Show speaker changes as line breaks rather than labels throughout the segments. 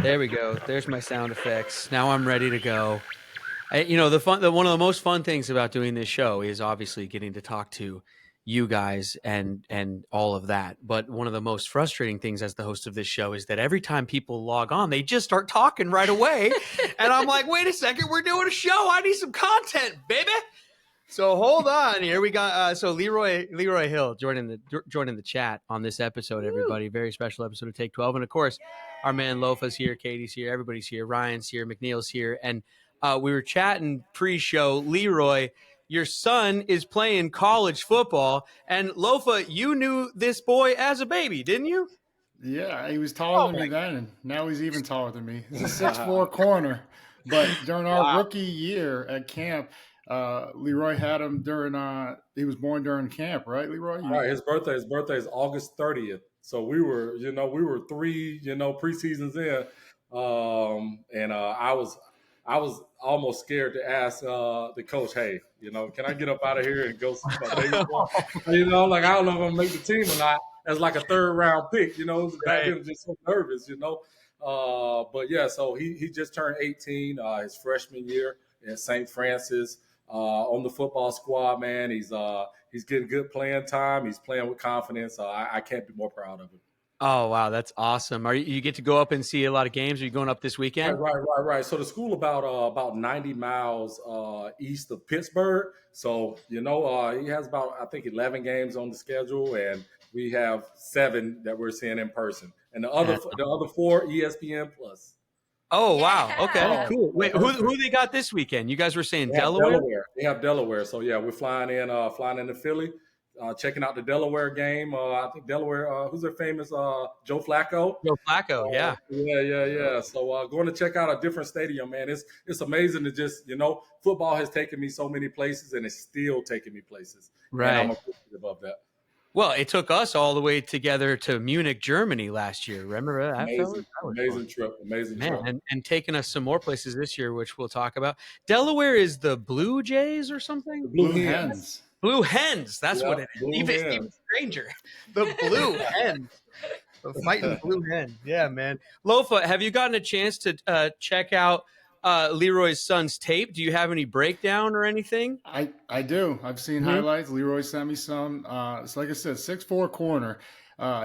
There we go. There's my sound effects. Now I'm ready to go. One of the most fun things about doing this show is obviously getting to talk to you guys and all of that. But one of the most frustrating things as the host of this show is that every time people log on, they just start talking right away. And I'm like, wait a second, we're doing a show. I need some content, baby. So hold on here. We got so Leroy Hill joining the chat on this episode, everybody. Very special episode of Take 12. And of course, our man Lofa's here, Katie's here, everybody's here, Ryan's here, McNeil's here. And we were chatting pre-show. Leroy, your son is playing college football. And Lofa, you knew this boy as a baby, didn't you?
Yeah, he was taller than me then, and now he's even taller than me. He's a 6'4" corner. But during our rookie year at camp, Leroy had him during he was born during camp, right, Leroy?
Right. His birthday is August 30th. So we were 3, preseasons in. And I was almost scared to ask the coach, hey, can I get up out of here and go see my baby boy? I don't know if I'm gonna make the team or not as like a 3rd round pick, back then just so nervous, But yeah, so he just turned 18 his freshman year at St. Francis. On the football squad, man. He's getting good playing time. He's playing with confidence. I can't be more proud of him.
Oh, wow. That's awesome. You get to go up and see a lot of games? Are you going up this weekend?
Right. So the school about 90 miles east of Pittsburgh. So, he has about, I think, 11 games on the schedule, and we have 7 that we're seeing in person. And the other 4, ESPN Plus.
Oh, wow. Okay, cool. Wait, who they got this weekend? You guys were saying Delaware?
They have Delaware. So, yeah, we're flying into Philly, checking out the Delaware game. I think Delaware, who's their famous Joe Flacco?
Joe Flacco, yeah.
Yeah. So going to check out a different stadium, man. It's amazing to just, football has taken me so many places, and it's still taking me places.
Right.
And I'm appreciative of that.
Well, it took us all the way together to Munich, Germany last year. Remember that?
Amazing trip.
And taking us some more places this year, which we'll talk about. Delaware is the Blue Jays or something?
Blue Hens.
Blue Hens. That's what it is. Even stranger. The Blue Hens. The fighting Blue Hen. Yeah, man. Lofa, have you gotten a chance to check out Leroy's son's tape? Do you have any breakdown or anything?
I do. I've seen highlights. Leroy sent me some. It's like I said, 6'4" corner.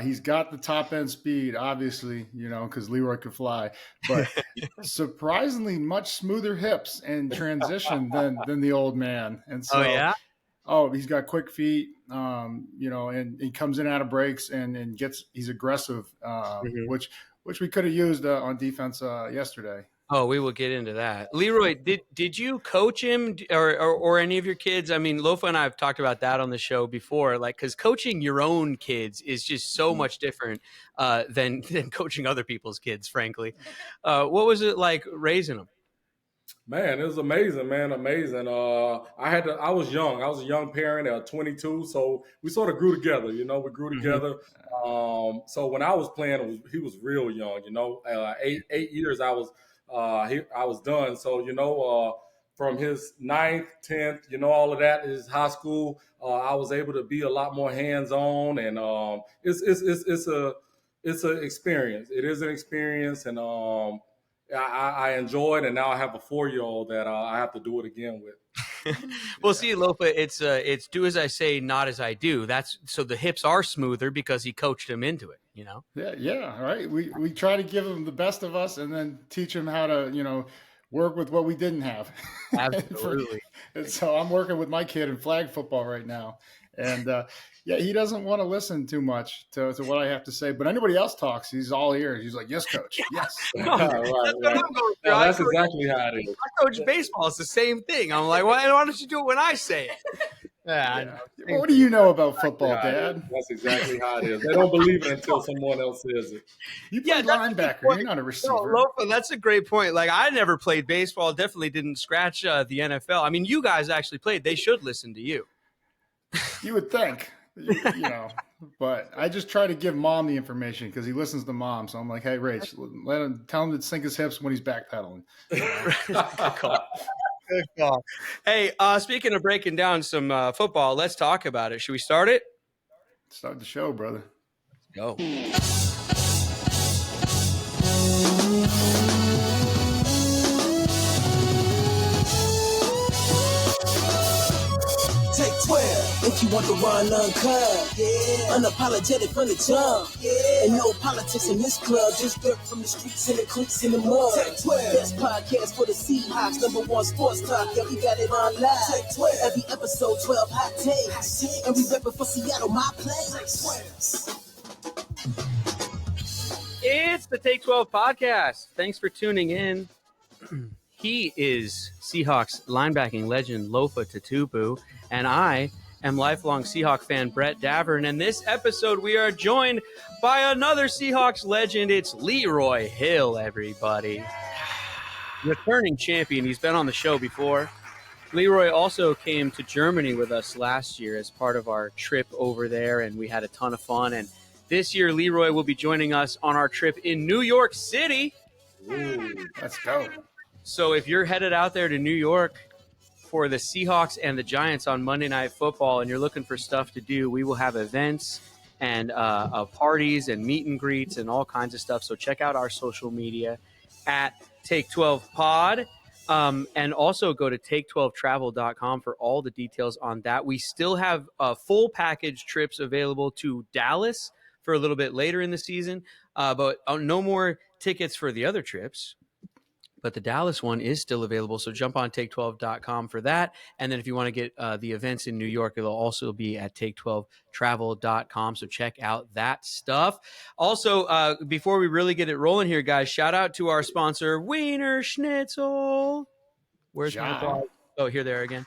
He's got the top end speed, obviously, because Leroy could fly, but surprisingly much smoother hips and transition than the old man. And so, he's got quick feet, and he comes in out of breaks and he's aggressive, which we could have used on defense yesterday.
Oh, we will get into that. Leroy, did you coach him or any of your kids? I mean, Lofa and I have talked about that on the show before, because coaching your own kids is just so much different than coaching other people's kids, frankly. What was it like raising them?
Man, it was amazing, man. Amazing. I was young. I was a young parent at 22, so we sort of grew together, we grew together. So when I was playing, he was real young, 8 years I was done. So, from his 9th, 10th, all of that is high school. I was able to be a lot more hands-on, and it's an experience. It is an experience, and I enjoyed, and now I have a 4-year-old that I have to do it again with.
Well, see, Lofa, it's do as I say, not as I do. That's so the hips are smoother because he coached him into it,
Yeah, right. We try to give him the best of us and then teach him how to, work with what we didn't have.
Absolutely.
And so I'm working with my kid in flag football right now. And he doesn't want to listen too much to what I have to say. But anybody else talks, he's all ears. He's like, yes, coach. Yes.
That's exactly how it is.
I coach baseball. It's the same thing. I'm like, why don't you do it when I say it?
Yeah. What do you know about football, Dad?
That's exactly how it is. They don't believe it until someone else says it.
You play linebacker. You're not a receiver.
No, Lofa, that's a great point. Like, I never played baseball. Definitely didn't scratch the NFL. I mean, you guys actually played. They should listen to you.
You would think, but I just try to give Mom the information because he listens to Mom. So I'm like, hey, Rach, tell him to sink his hips when he's backpedaling.
Good call. Hey, speaking of breaking down some football, let's talk about it. Should we start it?
Start the show, brother.
Let's go.
Take 12 if you want the run uncut. Yeah. Unapologetic from the jump. Yeah. And no politics in this club. Just dirt from the streets and the creeks in the mud. Take 12. Best podcast for the Seahawks. #1 sports talk. Yeah, we got it on live. Take 12. Every episode 12 hot takes. And we reppin' for Seattle, my place.
It's the Take 12 podcast. Thanks for tuning in. He is Seahawks linebacking legend Lofa Tatupu, and I am lifelong Seahawk fan Brett Davern. And this episode, we are joined by another Seahawks legend. It's Leroy Hill, everybody. Returning champion. He's been on the show before. Leroy also came to Germany with us last year as part of our trip over there, and we had a ton of fun. And this year, Leroy will be joining us on our trip in New York City.
Ooh, let's go.
So if you're headed out there to New York for the Seahawks and the Giants on Monday Night Football and you're looking for stuff to do, we will have events and parties and meet and greets and all kinds of stuff. So check out our social media at Take12Pod. And also go to take12travel.com for all the details on that. We still have full package trips available to Dallas for a little bit later in the season, but no more tickets for the other trips. But the Dallas one is still available, so jump on take12.com for that. And then if you want to get the events in New York, it'll also be at take12travel.com, so check out that stuff. Also, before we really get it rolling here, guys, shout out to our sponsor, Wiener Schnitzel. Where's my dog? Oh, here they are again.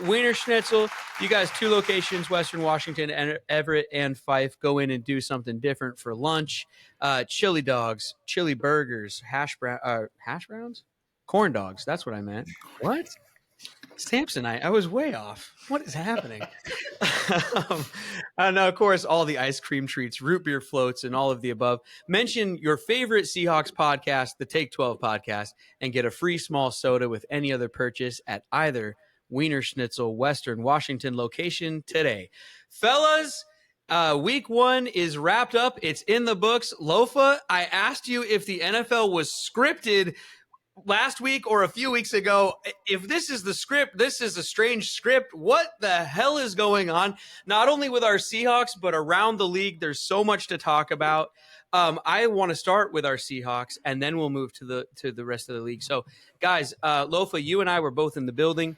Wiener Schnitzel. You guys, 2 locations, Western Washington, and Everett and Fife. Go in and do something different for lunch. Chili dogs, chili burgers, hash browns? Corn dogs. That's what I meant. What? Samsonite. I was way off. What is happening? And of course, all the ice cream treats, root beer floats, and all of the above. Mention your favorite Seahawks podcast, the Take 12 podcast, and get a free small soda with any other purchase at either Wiener Schnitzel Western Washington location today. Fellas, week 1 is wrapped up. It's in the books. Lofa, I asked you if the NFL was scripted last week or a few weeks ago. If this is the script, this is a strange script. What the hell is going on? Not only with our Seahawks, but around the league. There's so much to talk about. I want to start with our Seahawks, and then we'll move to the rest of the league. So, guys, Lofa, you and I were both in the building.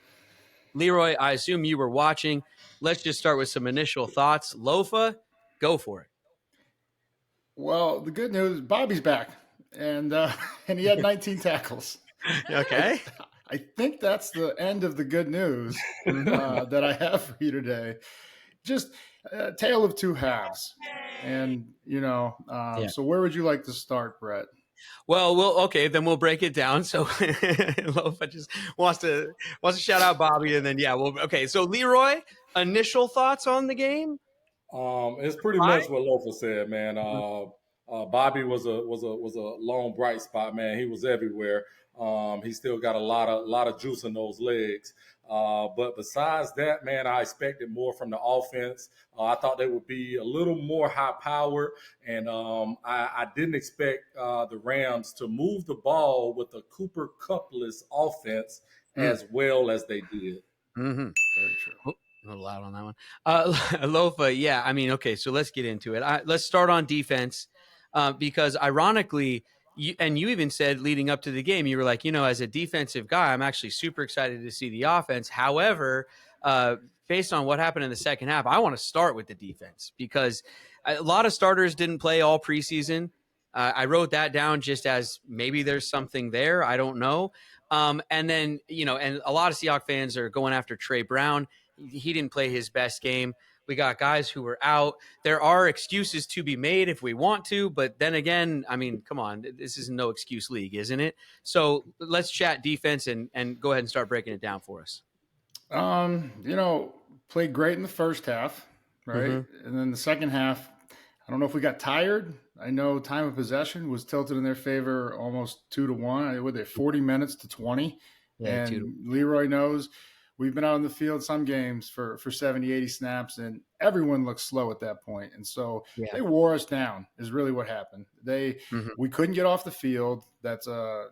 Leroy, I assume you were watching. Let's just start with some initial thoughts. Lofa, go for it.
Well, the good news, Bobby's back, and he had 19 tackles.
Okay.
I think that's the end of the good news that I have for you today. Just a tale of 2 halves. And, so where would you like to start, Brett?
Well, okay, then we'll break it down. So Lofa just wants to shout out Bobby, and then okay. So Leroy, initial thoughts on the game?
It's pretty much what Lofa said, man. Bobby was a lone bright spot, man. He was everywhere. He still got a lot of juice in those legs. But besides that, man, I expected more from the offense. I thought they would be a little more high powered, and I didn't expect the Rams to move the ball with a Cooper Kupp-less offense as well as they did.
Mm-hmm. Very true. Oh, a little loud on that one. Lofa, yeah. I mean, okay, so let's get into it. Let's start on defense because ironically, you even said leading up to the game, you were like, as a defensive guy, I'm actually super excited to see the offense. However, based on what happened in the second half, I want to start with the defense because a lot of starters didn't play all preseason. I wrote that down just as maybe there's something there. I don't know. And then, and a lot of Seahawks fans are going after Trey Brown. He didn't play his best game. We got guys who were out. There are excuses to be made if we want to, but then again, I mean, come on, this is no excuse league, isn't it? So let's chat defense and go ahead and start breaking it down for us.
Played great in the first half, right? Mm-hmm. And then the second half, I don't know if we got tired. I know time of possession was tilted in their favor almost 2-1. Were they 40 minutes to 20? Yeah, and Leroy knows we've been out in the field some games for 70, 80 snaps, and everyone looks slow at that point. And so
Yeah.
they wore us down is really what happened. We couldn't get off the field. That's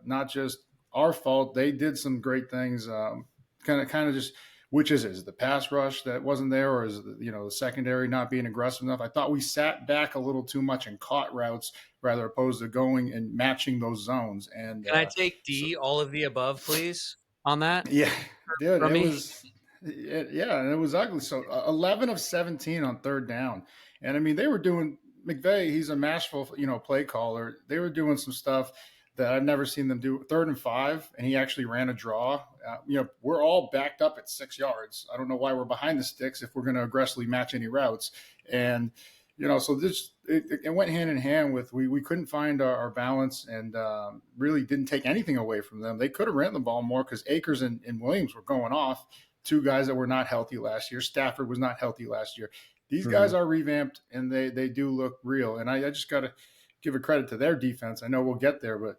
not just our fault. They did some great things. Kind of just, which is it the pass rush that wasn't there, or is it, the secondary not being aggressive enough? I thought we sat back a little too much and caught routes rather opposed to going and matching those zones. And
can I take D, all of the above, please, on that?
yeah, dude,
From
it
me?
was yeah, and it was ugly. So 11 of 17 on third down, and I mean they were doing McVay. He's a masterful play caller. They were doing some stuff that I've never seen them do. 3rd and 5, and he actually ran a draw. We're all backed up at 6 yards. I don't know why we're behind the sticks if we're going to aggressively match any routes. And so this it went hand in hand with we couldn't find our balance, and really didn't take anything away from them. They could have ran the ball more because Akers and Williams were going off. 2 guys that were not healthy last year. Stafford was not healthy last year. These guys are revamped, and they do look real. And I just got to give a credit to their defense. I know we'll get there, but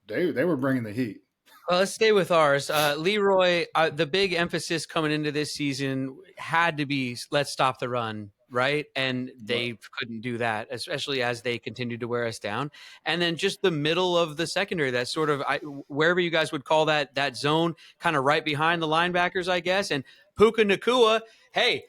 they were bringing the heat.
Well, let's stay with ours. Leroy, the big emphasis coming into this season had to be let's stop the run, right? And they couldn't do that, especially as they continued to wear us down. And then just the middle of the secondary, that sort of wherever you guys would call that zone, kind of right behind the linebackers, I guess. And Puka Nacua, hey,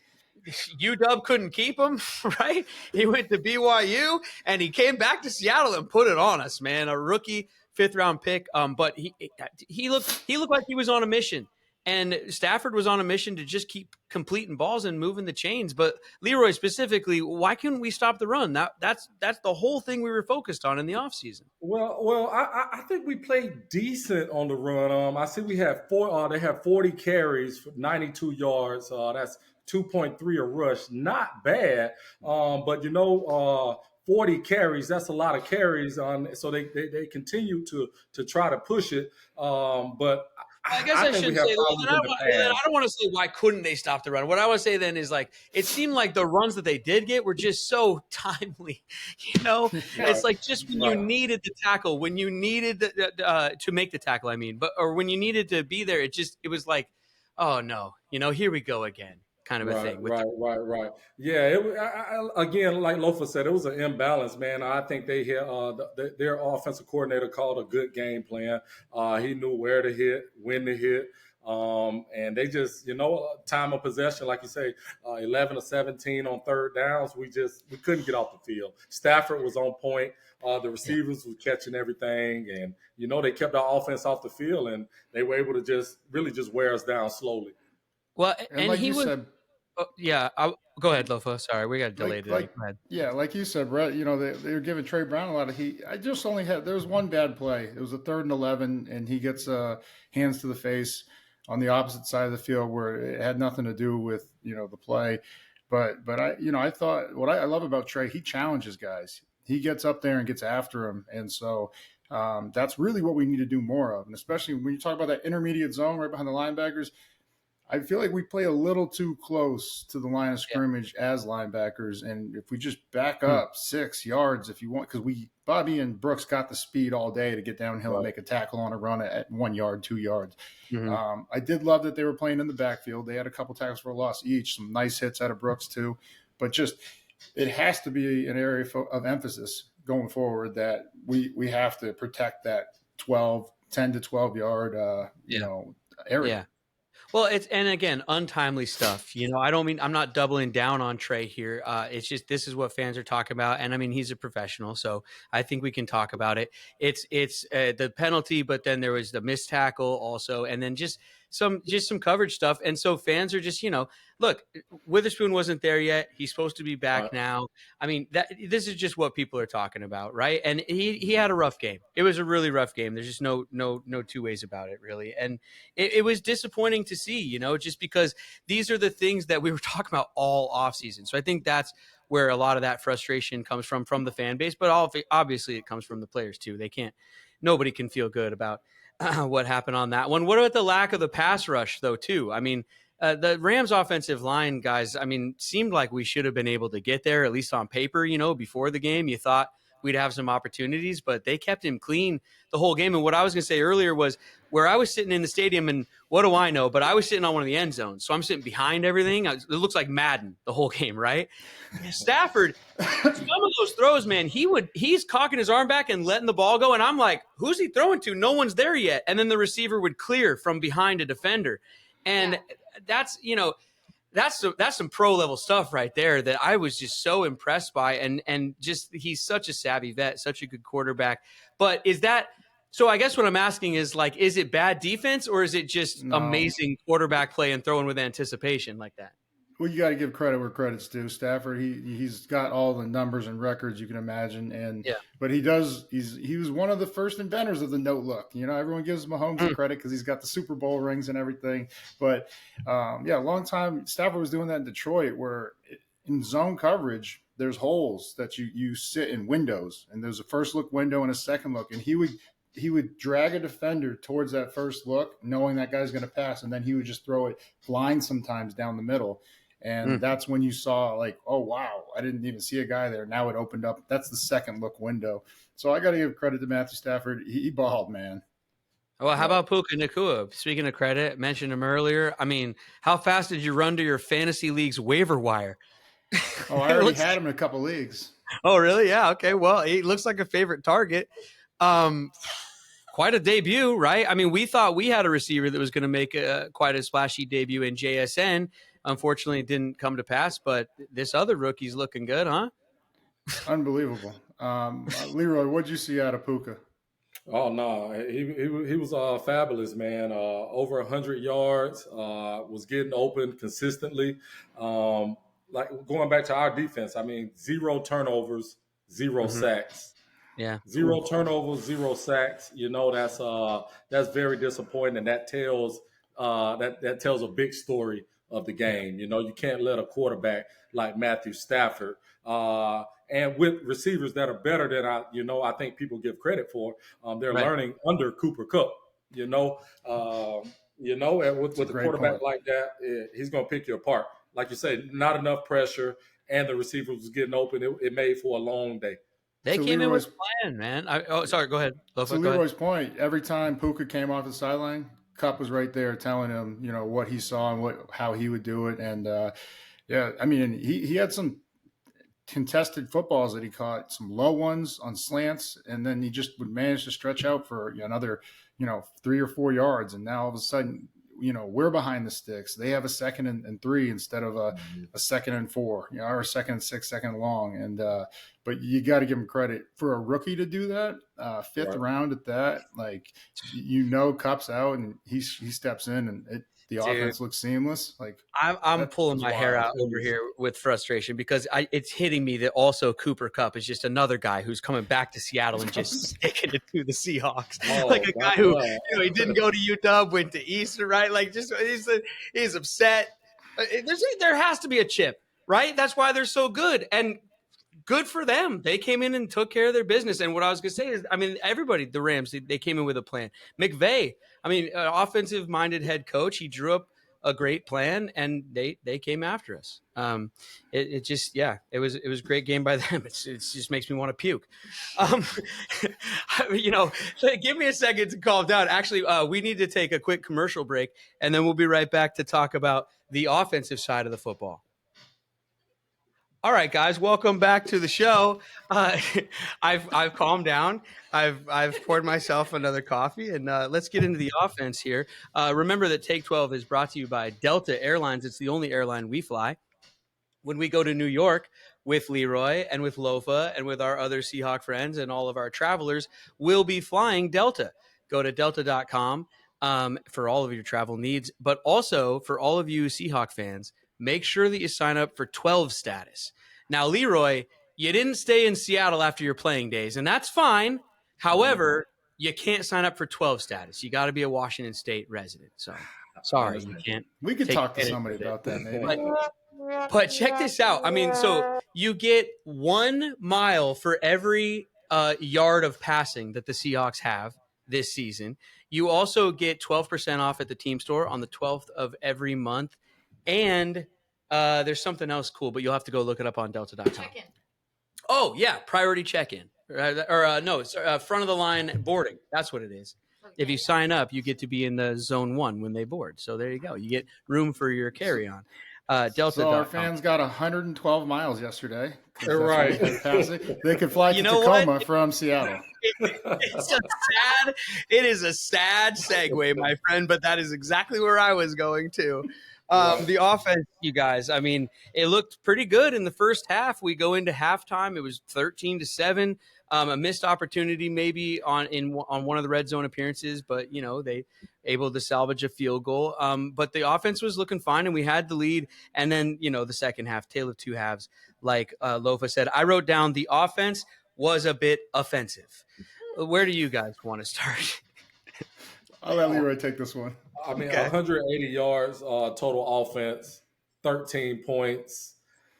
UW couldn't keep him, right? He went to BYU and he came back to Seattle and put it on us, man. A rookie 5th round pick. But he looked like he was on a mission, and Stafford was on a mission to just keep completing balls and moving the chains. But Leroy specifically, why couldn't we stop the run? That's the whole thing we were focused on in the offseason.
Well, I think we played decent on the run. I see we had they have 40 carries for 92 yards. That's 2.3 a rush. Not bad. But 40 carries, that's a lot of carries on. So they continue to try to push it. But
I guess I shouldn't say that. I don't want to say why couldn't they stop the run. What I want to say then is it seemed like the runs that they did get were just so timely. It's like just when you needed the tackle, when you needed to make the tackle. I mean, or when you needed to be there, it was like, oh no, here we go again. Kind of a thing.
Right. Yeah. Again, like Lofa said, it was an imbalance, man. I think they hit their offensive coordinator called a good game plan. He knew where to hit, when to hit. And they just, time of possession, like you say, 11 or 17 on third downs. We couldn't get off the field. Stafford was on point. The receivers were catching everything, and they kept our offense off the field, and they were able to just wear us down slowly.
Well,
and like you said,
go ahead, Lofa. Sorry, we got delayed. Go ahead.
Yeah, like you said, Brett. They were giving Trey Brown a lot of heat. I just only there was one bad play. It was a 3rd and 11, and he gets hands to the face on the opposite side of the field where it had nothing to do with the play. But I thought what I love about Trey, he challenges guys. He gets up there and gets after him, and so. That's really what we need to do more of, and especially when you talk about that intermediate zone right behind the linebackers. I feel like we play a little too close to the line of scrimmage as linebackers, and if we just back up 6 yards, if you want, because Bobby and Brooks got the speed all day to get downhill and make a tackle on a run at 1 yard, 2 yards. I did love that they were playing in the backfield. They had a couple tackles for a loss each, some nice hits out of Brooks too, but just it has to be an area of emphasis going forward that we have to protect that 10 to 12 yard area.
Yeah. Well, and again, untimely stuff. I'm not doubling down on Trey here. It's just, this is what fans are talking about. And I mean, he's a professional, so I think we can talk about it. It's the penalty, but then there was the missed tackle also. And then just some coverage stuff. And so fans are just, look, Witherspoon wasn't there yet. He's supposed to be back now. I mean, this is just what people are talking about, right? And he had a rough game. It was a really rough game. There's just no two ways about it, really. And it was disappointing to see, just because these are the things that we were talking about all offseason. So I think that's where a lot of that frustration comes from the fan base, but obviously it comes from the players too. Nobody can feel good about what happened on that one. What about the lack of the pass rush, though, too? I mean, the Rams offensive line, guys, seemed like we should have been able to get there, at least on paper, before the game. You thought we'd have some opportunities, but they kept him clean the whole game. And what I was going to say earlier was where I was sitting in the stadium, and what do I know? But I was sitting on one of the end zones. So I'm sitting behind everything. It looks like Madden the whole game, right? Stafford, some of those throws, man, he's cocking his arm back and letting the ball go. And I'm like, who's he throwing to? No one's there yet. And then the receiver would clear from behind a defender. And that's some pro level stuff right there that I was just so impressed by. And just, he's such a savvy vet, such a good quarterback. But so I guess what I'm asking is, like, is it bad defense, or is it just amazing quarterback play and throwing with anticipation like that?
Well, you got to give credit where credit's due. Stafford, he's got all the numbers and records you can imagine, but he was one of the first inventors of the no look. Everyone gives Mahomes credit because he's got the Super Bowl rings and everything. But a long time Stafford was doing that in Detroit, where in zone coverage there's holes that you sit in windows, and there's a first look window and a second look, and he would drag a defender towards that first look, knowing that guy's going to pass, and then he would just throw it blind sometimes down the middle. And that's when you saw, like, oh, wow, I didn't even see a guy there. Now it opened up. That's the second look window. So I got to give credit to Matthew Stafford. He balled, man.
Well, how about Puka Nacua? Speaking of credit, mentioned him earlier. I mean, how fast did you run to your fantasy league's waiver wire?
Oh, I already had him in a couple leagues.
Oh, really? Yeah. Okay. Well, he looks like a favorite target. Quite a debut, right? I mean, we thought we had a receiver that was going to make quite a splashy debut in JSN. Unfortunately, it didn't come to pass, but this other rookie's looking good, huh?
Unbelievable. Leroy, what'd you see out of Puka?
Oh no, he was fabulous, man. Over 100 yards, was getting open consistently. Like, going back to our defense, I mean, 0 turnovers, 0 sacks.
Yeah,
0 turnovers, 0 sacks. That's very disappointing, and that tells that tells a big story of the game. You can't let a quarterback like Matthew Stafford, and with receivers that are better than I think people give credit for. They're learning under Cooper Kupp. And with a quarterback like that, he's going to pick you apart. Like you say, not enough pressure, and the receiver was getting open. It made for a long day.
They came in with a plan, man. Sorry, go ahead.
To Leroy's point, every time Puka came off the sideline, Kupp was right there telling him, what he saw and how he would do it. And I mean, he had some contested footballs that he caught, some low ones on slants, and then he just would manage to stretch out for another 3 or 4 yards. And now all of a sudden, we're behind the sticks. They have a 2nd and 3 instead of a 2nd and 4, or a 2nd and 6, 2nd and long. And but you got to give him credit for a rookie to do that. 5th round at that, like, Kupp's out and he steps in, and the offense looks seamless. Like,
I'm pulling my hair out over here with frustration, because it's hitting me that also Cooper Kupp is just another guy who's coming back to Seattle and just sticking it to the Seahawks. Like a guy who, he didn't go to Utah, went to Eastern, right? Like, just he's upset. There has to be a chip, right? That's why they're so good. And good for them. They came in and took care of their business. And what I was going to say is, I mean, everybody, the Rams, they came in with a plan. McVay, I mean, an offensive-minded head coach, he drew up a great plan, and they came after us. It was a great game by them. It just makes me want to puke. Give me a second to calm down. Actually, we need to take a quick commercial break, and then we'll be right back to talk about the offensive side of the football. All right, guys, welcome back to the show. I've calmed down. I've poured myself another coffee, and let's get into the offense here. Remember that Take 12 is brought to you by Delta Airlines. It's the only airline we fly. When we go to New York with Leroy and with Lofa and with our other Seahawk friends and all of our travelers, we'll be flying Delta. Go to delta.com for all of your travel needs, but also for all of you Seahawk fans, make sure that you sign up for 12 status. Now, Leroy, you didn't stay in Seattle after your playing days, and that's fine. However, you can't sign up for 12 status. You got to be a Washington State resident. So, sorry, you can't.
We could talk to somebody about that, maybe.
But check this out. I mean, so you get 1 mile for every yard of passing that the Seahawks have this season. You also get 12% off at the team store on the 12th of every month. And there's something else cool, but you'll have to go look it up on delta.com.
Check-in.
Oh, yeah, priority check-in. front of the line boarding. That's what it is. If you sign up, you get to be in the zone 1 when they board. So there you go. You get room for your carry-on. Delta.
So our fans got 112 miles yesterday.
Right.
They could fly to Tacoma from Seattle.
It is a sad segue, my friend, but that is exactly where I was going to. The offense, you guys, I mean, it looked pretty good in the first half. We go into halftime. It was 13-7. A missed opportunity maybe on one of the red zone appearances, but they able to salvage a field goal. But the offense was looking fine, and we had the lead. And then the second half, tale of two halves, like Lofa said. I wrote down the offense was a bit offensive. Where do you guys want to start?
I'll let Leroy take this one.
I mean, 180 yards total offense, 13 points.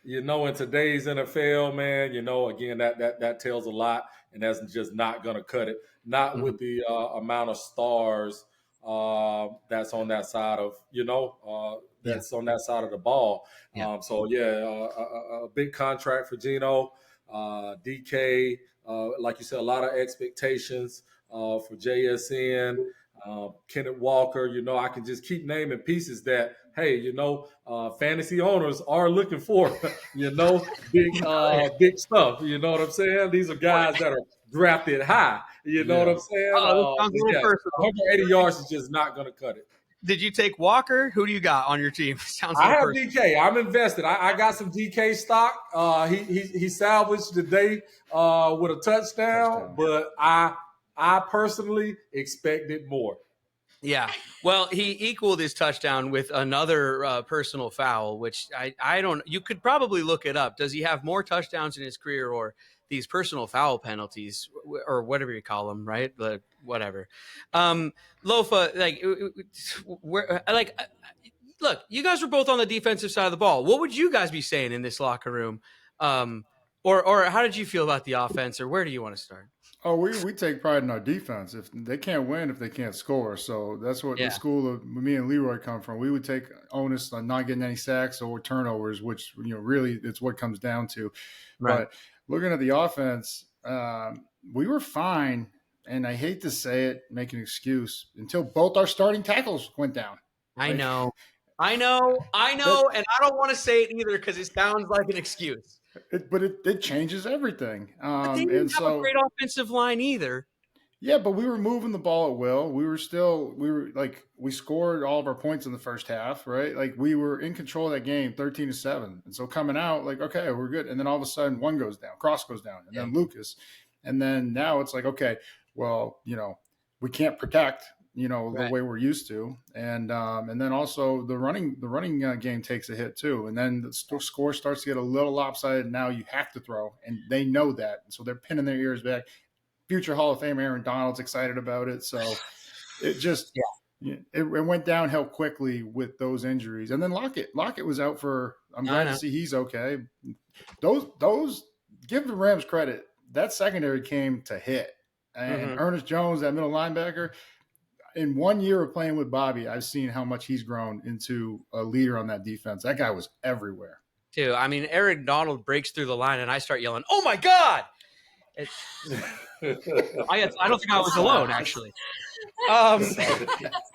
In today's NFL, man, again, that tells a lot, and that's just not going to cut it. Not with the amount of stars that's on that side of, that's on that side of the ball.
Yeah.
A big contract for Geno, DK, like you said, a lot of expectations for JSN. Kenneth Walker, I can just keep naming pieces that, hey, fantasy owners are looking for, big stuff. You know what I'm saying? These are guys that are drafted high. You know what I'm saying? 180 yards is just not going to cut it.
Did you take Walker? Who do you got on your team?
I have DK. I'm invested. I got some DK stock. He salvaged the day with a touchdown, but I personally expected more.
Yeah. Well, he equaled his touchdown with another personal foul, which I don't – you could probably look it up. Does he have more touchdowns in his career or these personal foul penalties or whatever you call them, right? Whatever. Lofa, look, you guys were both on the defensive side of the ball. What would you guys be saying in this locker room? Or how did you feel about the offense, or where do you want to start?
Oh, we take pride in our defense. If they can't win, if they can't score, so that's what the school of me and Leroy come from. We would take onus on not getting any sacks or turnovers, which really it's what comes down to. Right. But looking at the offense, we were fine, and I hate to say it, make an excuse, until both our starting tackles went down.
I know, and I don't want to say it either because it sounds like an excuse.
But it changes everything.
But they didn't have a great offensive line either.
Yeah, but we were moving the ball at will. We scored all of our points in the first half, right? Like we were in control of that game, 13-7. And so coming out, okay, we're good. And then all of a sudden one goes down, Cross goes down, and then Lucas. And then now it's like, okay, well, we can't protect, the way we're used to. And then also the running game takes a hit too. And then the score starts to get a little lopsided. And now you have to throw, and they know that. And so they're pinning their ears back. Future Hall of Fame Aaron Donald's excited about it. So it just it went downhill quickly with those injuries. And then Lockett was out for. I'm glad to see he's okay. Those give the Rams credit. That secondary came to hit, and Ernest Jones, that middle linebacker. In 1 year of playing with Bobby, I've seen how much he's grown into a leader on that defense. That guy was everywhere.
Too. I mean, Aaron Donald breaks through the line, and I start yelling, "Oh my God!" I don't think I was alone, actually.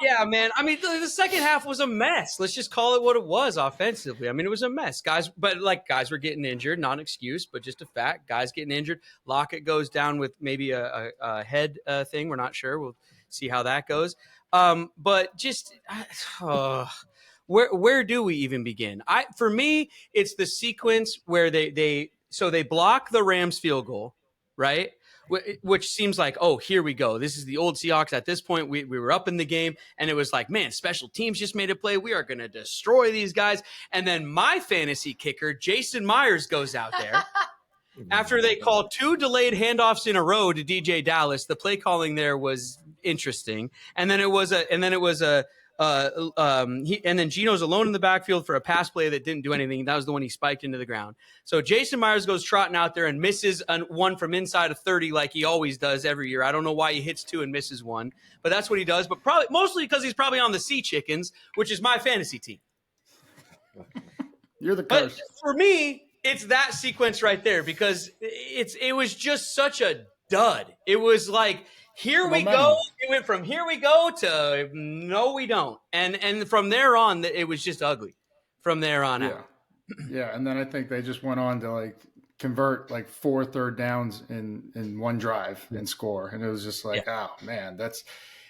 Yeah, man. I mean, the second half was a mess. Let's just call it what it was offensively. I mean, it was a mess, guys. But guys were getting injured, not an excuse, but just a fact. Guys getting injured. Lockett goes down with maybe a head thing. We're not sure. We'll see how that goes. But just where do we even begin? For me, it's the sequence where they block the Rams field goal, right? Which seems like, oh, here we go. This is the old Seahawks. At this point, we were up in the game, and it was like, man, special teams just made a play. We are going to destroy these guys. And then my fantasy kicker, Jason Myers, goes out there. After they called 2 delayed handoffs in a row to DJ Dallas, the play calling there was interesting. And then then Geno's alone in the backfield for a pass play that didn't do anything. That was the one he spiked into the ground. So Jason Myers goes trotting out there and misses one from inside of 30 like he always does every year. I don't know why he hits 2 and misses 1, but that's what he does. But probably mostly because he's probably on the Sea Chickens, which is my fantasy team.
You're the curse.
But for me, it's that sequence right there because it was just such a dud. It was like, here we go. It went from here we go to no, we don't. And from there on, it was just ugly from there on out.
Yeah. And then I think they just went on to like convert like 4 third downs in one drive and score. And it was just like, oh man,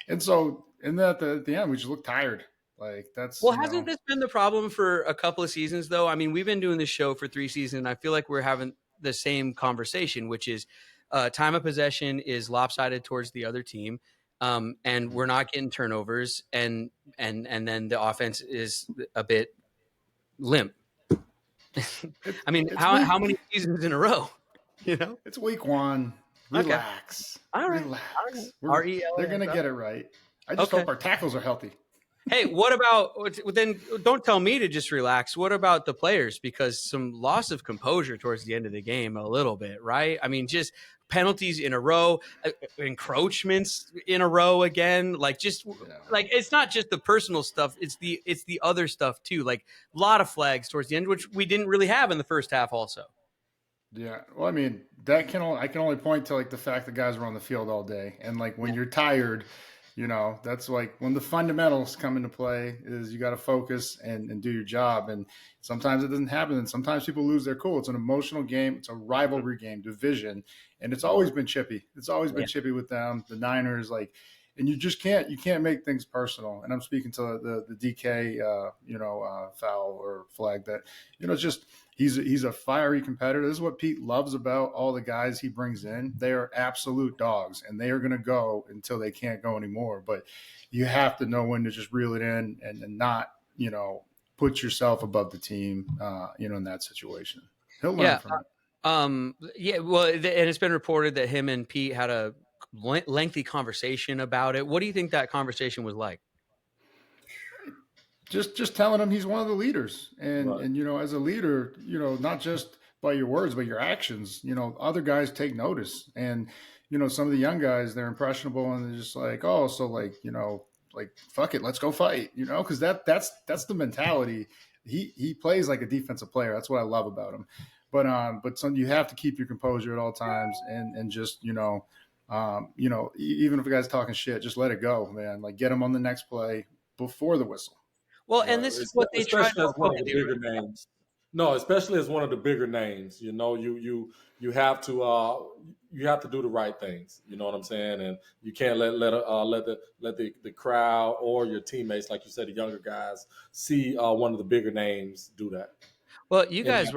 and then at the end, we just looked tired. Like that's
hasn't this been the problem for a couple of seasons though? I mean, we've been doing this show for 3 seasons, and I feel like we're having the same conversation, which is time of possession is lopsided towards the other team, and we're not getting turnovers, and then the offense is a bit limp. I mean, how many seasons in a row? You know,
it's week 1. Relax.
Okay. All right.
Relax. They're gonna get it right. I just hope our tackles are healthy.
Hey, what about then? Don't tell me to just relax. What about the players? Because some loss of composure towards the end of the game, a little bit, right? I mean, just penalties in a row, encroachments in a row again. Like like it's not just the personal stuff; it's the other stuff too. Like a lot of flags towards the end, which we didn't really have in the first half, also.
Yeah, well, I mean, I can only point to like the fact that guys were on the field all day, and like when you're tired. That's like when the fundamentals come into play is you got to focus and do your job. And sometimes it doesn't happen. And sometimes people lose their cool. It's an emotional game. It's a rivalry game, division. And it's always been chippy. It's always been chippy with them, the Niners, and you just can't make things personal. And I'm speaking to the DK, foul or flag that, just he's a fiery competitor. This is what Pete loves about all the guys he brings in. They are absolute dogs, and they are going to go until they can't go anymore. But you have to know when to just reel it in and not, put yourself above the team, in that situation. He'll learn from it.
Well, and it's been reported that him and Pete had a lengthy conversation about it. What do you think that conversation was like?
Just telling him he's one of the leaders, and as a leader, not just by your words but your actions. Other guys take notice, and some of the young guys, they're impressionable, and they're just like, oh, so like fuck it, let's go fight, because that's the mentality. He plays like a defensive player. That's what I love about him. But you have to keep your composure at all times, and just even if the guy's talking shit, just let it go, man. Like get him on the next play before the whistle.
Well, and this is what they try to
one of the bigger names. No, especially as one of the bigger names. You have to do the right things. You know what I'm saying? And you can't let the crowd or your teammates, like you said, the younger guys, see one of the bigger names do that.
Well, you guys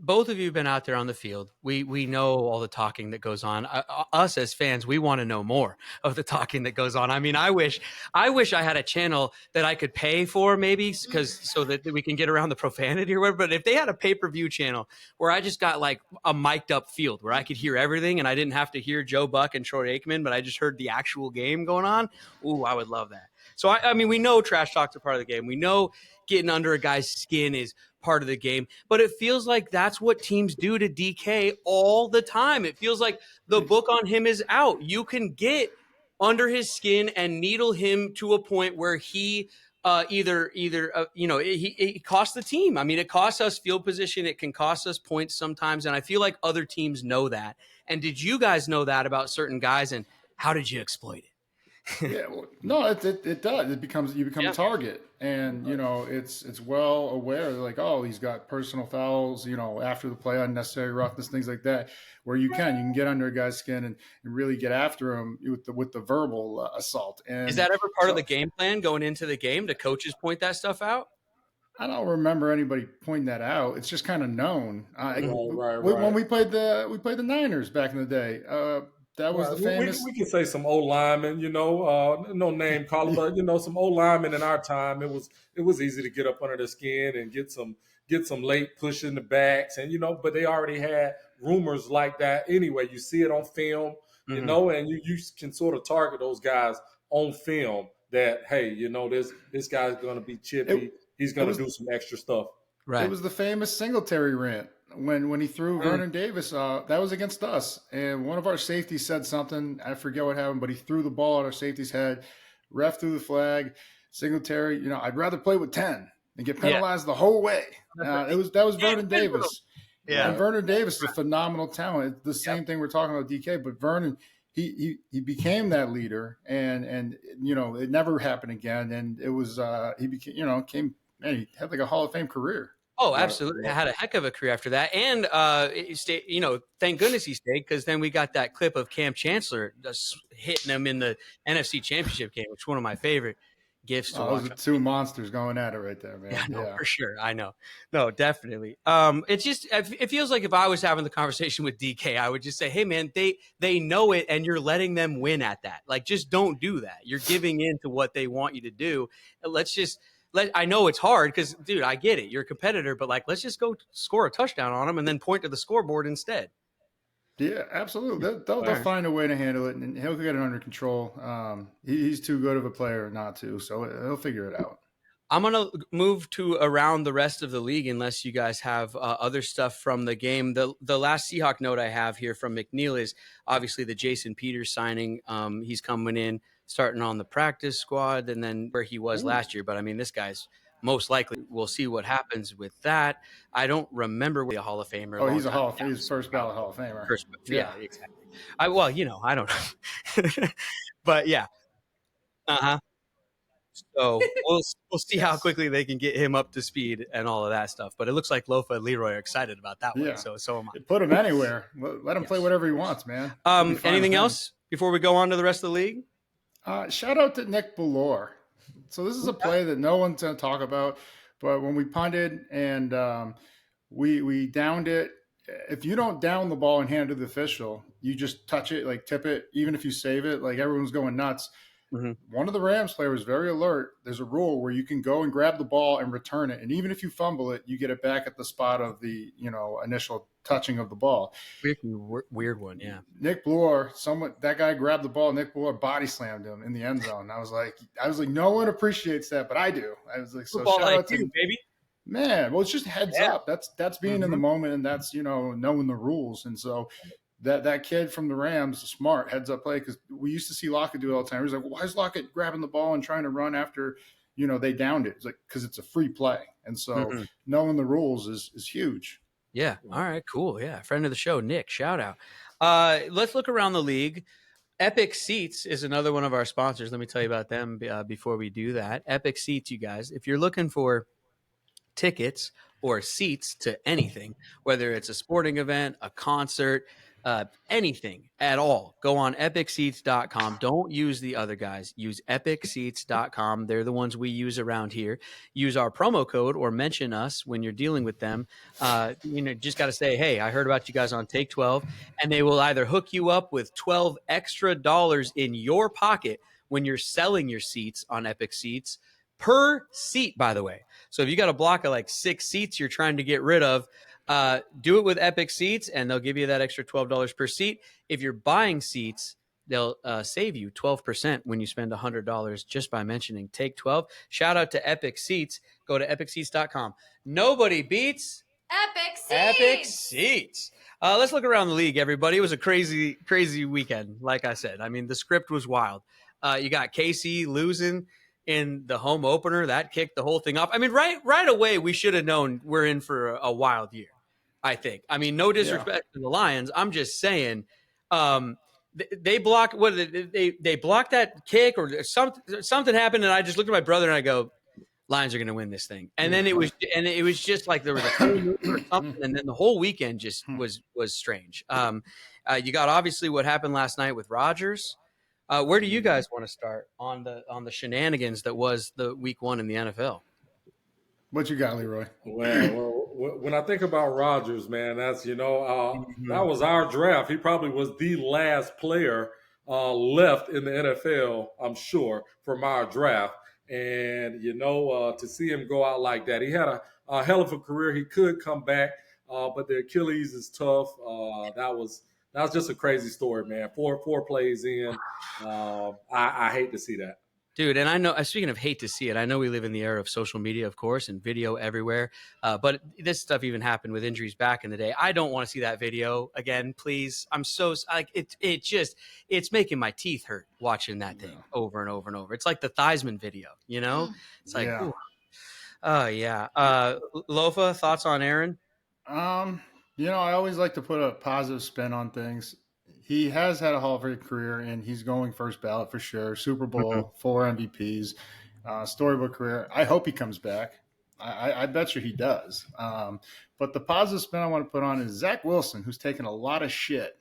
both of you have been out there on the field. We know all the talking that goes on. Us as fans, we want to know more of the talking that goes on. I mean, I wish I had a channel that I could pay for, maybe, so that we can get around the profanity or whatever. But if they had a pay-per-view channel where I just got like a mic'd up field where I could hear everything and I didn't have to hear Joe Buck and Troy Aikman, but I just heard the actual game going on, ooh, I would love that. So, I mean, we know trash talk's a part of the game. We know getting under a guy's skin is part of the game, but it feels like that's what teams do to DK all the time. It feels like the book on him is out. You can get under his skin and needle him to a point where he it costs the team. I mean, it costs us field position. It can cost us points sometimes. And I feel like other teams know that. And did you guys know that about certain guys, and how did you exploit it?
Yeah, well, no, it does. You become a target, and it's well aware. Like, oh, he's got personal fouls, after the play, unnecessary roughness, things like that, where you can get under a guy's skin and really get after him with the verbal assault. And
is that ever part of the game plan going into the game? Do coaches point that stuff out?
I don't remember anybody pointing that out. It's just kind of known.
Right.
When we played the Niners back in the day. That was the famous.
We can say some old linemen, no name calling, but some old linemen in our time. It was easy to get up under the skin and get some late push in the backs, and but they already had rumors like that anyway. You see it on film, and you can sort of target those guys on film. That hey, this guy's going to be chippy. He's going to do some extra stuff.
Right. It was the famous Singletary rant. When he threw Vernon Davis, that was against us. And one of our safeties said something. I forget what happened, but he threw the ball at our safety's head. Ref threw the flag. Singletary, I'd rather play with 10 and get penalized the whole way. That was Vernon Davis.
Yeah.
And Vernon Davis is a phenomenal talent. It's the same thing we're talking about DK, but Vernon, he became that leader, and it never happened again. And it was he became man, he had like a Hall of Fame career.
Oh, absolutely. I had a heck of a career after that. And, thank goodness he stayed, because then we got that clip of Cam Chancellor just hitting him in the NFC Championship game, which is one of my favorite gifts to watch.
Those are two monsters going at it right there, man.
Yeah, no, for sure. I know. No, definitely. It's just, it feels like if I was having the conversation with DK, I would just say, hey, man, they know it, and you're letting them win at that. Like, just don't do that. You're giving in to what they want you to do. I know it's hard because, dude, I get it. You're a competitor, but like, let's just go score a touchdown on them and then point to the scoreboard instead.
Yeah, absolutely. They'll find a way to handle it, and he'll get it under control. He's too good of a player not to, so he'll figure it out.
I'm going to move to around the rest of the league unless you guys have other stuff from the game. The last Seahawk note I have here from McNeil is obviously the Jason Peters signing. He's coming in, starting on the practice squad, and then where he was last year. But, I mean, this guy's most likely, we'll see what happens with that. I don't remember what a Hall of Famer.
Oh, he's a Hall of Famer. He's first ballot Hall of Famer.
Yeah, exactly. I don't know. But, yeah. Uh-huh. So we'll see how quickly they can get him up to speed and all of that stuff. But it looks like Lofa and Leroy are excited about that one. So am I.
Put him anywhere. Let him play whatever he wants, man.
Anything else before we go on to the rest of the league?
Shout out to Nick Bellore. So this is a play that no one's going to talk about. But when we punted and we downed it, if you don't down the ball and hand it to the official, you just touch it, like tip it, even if you save it, like everyone's going nuts. Mm-hmm. One of the Rams players was very alert. There's a rule where you can go and grab the ball and return it. And even if you fumble it, you get it back at the spot of the, initial touching of the ball.
Weird one. Yeah.
Nick Bloor, that guy grabbed the ball. Nick Bloor body slammed him in the end zone. I was like, no one appreciates that, but I do. I was like, so
shout out to you, baby.
Man, well, it's just heads up. That's being in the moment, and that's, knowing the rules. And so that kid from the Rams, smart heads up play, because we used to see Lockett do it all the time. He was like, well, why is Lockett grabbing the ball and trying to run after, they downed it? It's like, because it's a free play. And so knowing the rules is huge.
Yeah. All right, cool. Yeah. Friend of the show, Nick, shout out. Let's look around the league. Epic Seats is another one of our sponsors. Let me tell you about them before we do that. Epic Seats, you guys, if you're looking for tickets or seats to anything, whether it's a sporting event, a concert, anything at all, go on epicseats.com. Don't use the other guys. Use epicseats.com. They're the ones we use around here. Use our promo code or mention us when you're dealing with them. Just got to say, hey, I heard about you guys on Take 12, and they will either hook you up with $12 extra in your pocket when you're selling your seats on Epic Seats, per seat, by the way. So if you got a block of like 6 seats you're trying to get rid of, do it with Epic Seats, and they'll give you that extra $12 per seat. If you're buying seats, they'll save you 12% when you spend $100 just by mentioning Take 12. Shout out to Epic Seats. Go to epicseats.com. Nobody beats
Epic Seats.
Epic Seats. Let's look around the league, everybody. It was a crazy, crazy weekend, like I said. I mean, the script was wild. You got KC losing in the home opener. That kicked the whole thing off. I mean, right away, we should have known we're in for a wild year, I think. I mean, no disrespect to the Lions. I'm just saying they blocked they blocked that kick, or something happened, and I just looked at my brother and I go, Lions are going to win this thing. And then it was just like there was a or something, and then the whole weekend just was strange. You got obviously what happened last night with Rodgers. Where do you guys want to start on the shenanigans that was the week 1 in the NFL?
What you got, Leroy?
Well, when I think about Rodgers, man, that's, that was our draft. He probably was the last player left in the NFL, I'm sure, from our draft. And, to see him go out like that, he had a hell of a career. He could come back, but the Achilles is tough. That was just a crazy story, man. Four plays in. I hate to see that.
Dude, and I know, speaking of hate to see it, I know we live in the era of social media, of course, and video everywhere. But this stuff even happened with injuries back in the day. I don't want to see that video again, please. I'm so like it's making my teeth hurt watching that thing over and over and over. It's like the Theismann video, It's like,
yeah.
Lofa, thoughts on Aaron?
I always like to put a positive spin on things. He has had a Hall of Fame career, and he's going first ballot for sure. Super Bowl, 4 MVPs, storybook career. I hope he comes back. I bet you he does. But the positive spin I want to put on is Zach Wilson, who's taken a lot of shit,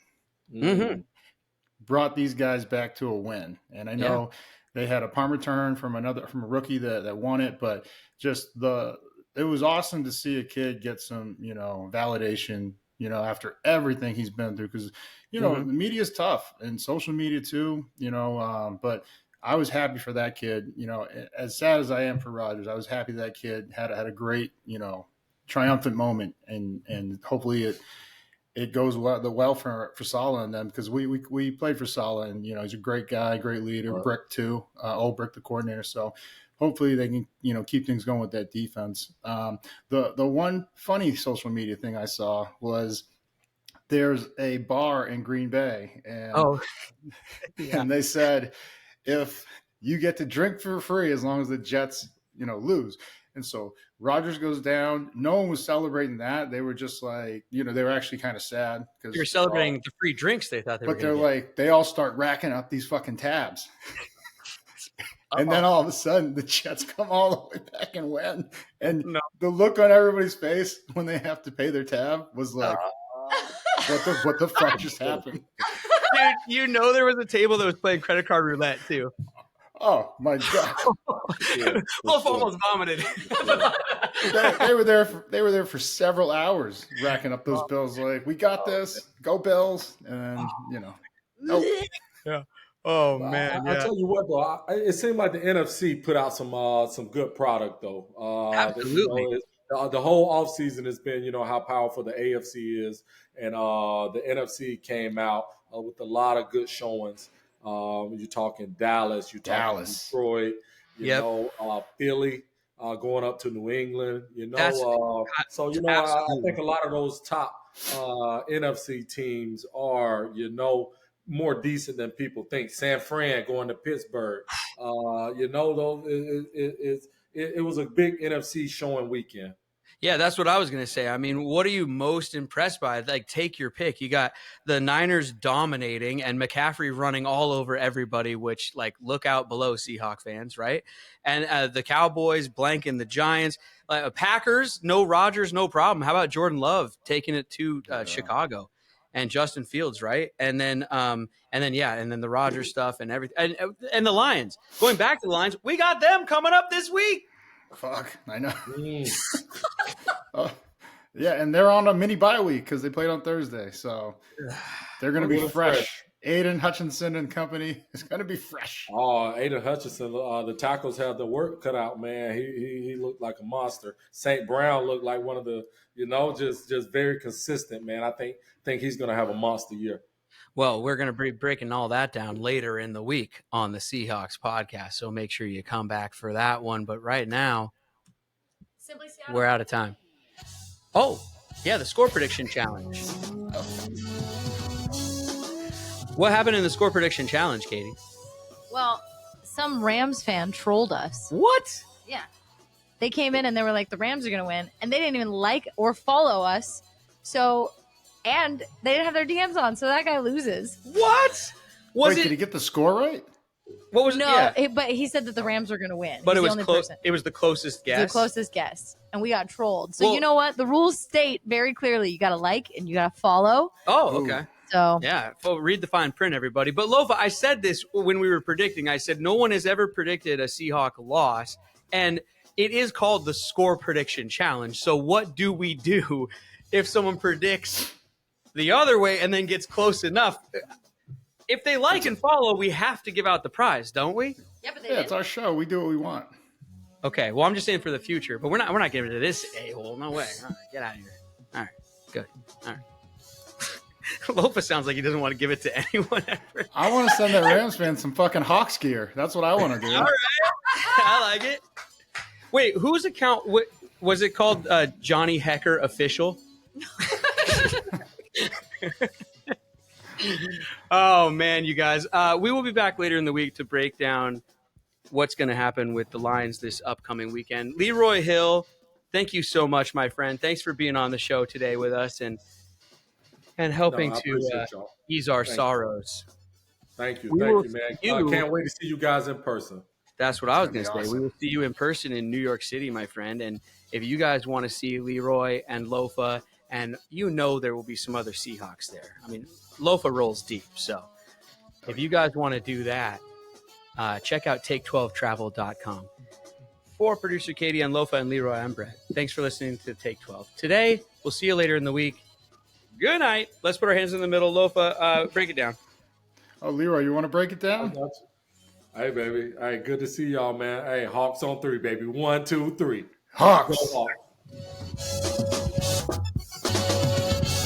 brought these guys back to a win. And I know they had a punt return from a rookie that won it, but just it was awesome to see a kid get some, validation, after everything he's been through. Because, the media is tough, and social media too, but I was happy for that kid. As sad as I am for Rodgers, I was happy that kid had a great, triumphant moment, and hopefully it goes well for Saleh and them, because we played for Saleh, and he's a great guy, great leader. Right. Brick too, old Brick, the coordinator. So hopefully they can keep things going with that defense. The one funny social media thing I saw was there's a bar in Green Bay, and and they said if you get to drink for free as long as the Jets lose. And so Rodgers goes down. No one was celebrating that. They were just like, they were actually kind of sad because
you're celebrating the free drinks they thought they were.
But they're like, they all start racking up these fucking tabs. And then all of a sudden the Jets come all the way back and win. And the look on everybody's face when they have to pay their tab was like, what the fuck just happened?
Dude, there was a table that was playing credit card roulette too.
Oh my God!
Wolf almost vomited.
they were there for several hours, racking up those bills. Like, we got this, go Bills, and nope.
Yeah. Oh man!
I tell you what, though, it seemed like the NFC put out some good product, though.
Absolutely.
The whole offseason has been, how powerful the AFC is, and the NFC came out with a lot of good showings. You're talking Dallas, you're talking Detroit, Philly, going up to New England, I think a lot of those top NFC teams are, more decent than people think. San Fran going to Pittsburgh, though it was a big NFC showing weekend.
Yeah, that's what I was going to say. I mean, what are you most impressed by? Like, take your pick. You got the Niners dominating and McCaffrey running all over everybody, which, like, look out below, Seahawk fans, right? And the Cowboys blanking the Giants. Packers, no Rodgers, no problem. How about Jordan Love taking it to Chicago? And Justin Fields, right? And then the Rodgers stuff and everything. And the Lions. Going back to the Lions, we got them coming up this week.
Fuck, I know. Yeah, and they're on a mini bye week because they played on Thursday, so they're going to be fresh. Aiden Hutchinson and company is going to be fresh.
Oh, Aiden Hutchinson, the tackles have the work cut out, man. He looked like a monster. St. Brown looked like one of the, just very consistent, man. I think he's going to have a monster year.
Well, we're going to be breaking all that down later in the week on the Seahawks podcast, so make sure you come back for that one. But right now, we're out of time. Oh, yeah, the score prediction challenge. What happened in the score prediction challenge, Katie?
Well, some Rams fan trolled us.
What?
Yeah. They came in and they were like, the Rams are going to win, and they didn't even like or follow us. And they didn't have their DMs on, so that guy loses.
What?
Did he get the score right?
What was
but he said that the Rams were going to win.
But it was close. It was the closest guess.
The closest guess, and we got trolled. So you know what? The rules state very clearly: you got to like and you got to follow.
Oh, okay.
So
yeah, read the fine print, everybody. But Lofa, I said this when we were predicting. I said no one has ever predicted a Seahawk loss, and it is called the score prediction challenge. So what do we do if someone predicts the other way and then gets close enough? If they like and follow, we have to give out the prize, don't we?
Yeah, but
it's our show. We do what we want.
Okay, well, I'm just saying for the future, but we're not giving it to this a-hole. No way. All right, get out of here. All right, good. All right. Lofa sounds like he doesn't want to give it to anyone ever.
I want to send that Rams fan some fucking Hawks gear. That's what I want to do.
All right, I like it. Wait, whose account was it called? Johnny Hecker Official? Oh man, you guys, we will be back later in the week to break down what's going to happen with the Lions this upcoming weekend. Leroy Hill, thank you so much, my friend. Thanks for being on the show today with us, and and
No,
helping
I
to
appreciate y'all.
ease our
Thank you.
sorrows.
Thank you,
We will
man.
see
I
you.
can't wait to see you guys in person.
That's what
It's
I was
gonna
going
be
to say. We
awesome.
will see you in person in New York City, my friend. And if you guys want to see Leroy and Lofa, and there will be some other Seahawks there. I mean, Lofa rolls deep. So if you guys want to do that, check out take12travel.com. For producer Katie and Lofa and Leroy, I'm Brett. Thanks for listening to Take 12. Today, we'll see you later in the week. Good night. Let's put our hands in the middle. Lofa, break it down.
Oh, Leroy, you want to break it
I
down?
got you. Hey, baby. Hey, good to see y'all, man. Hey, Hawks on 3, baby. 1, 2, 3.
Hawks.
Go Hawks.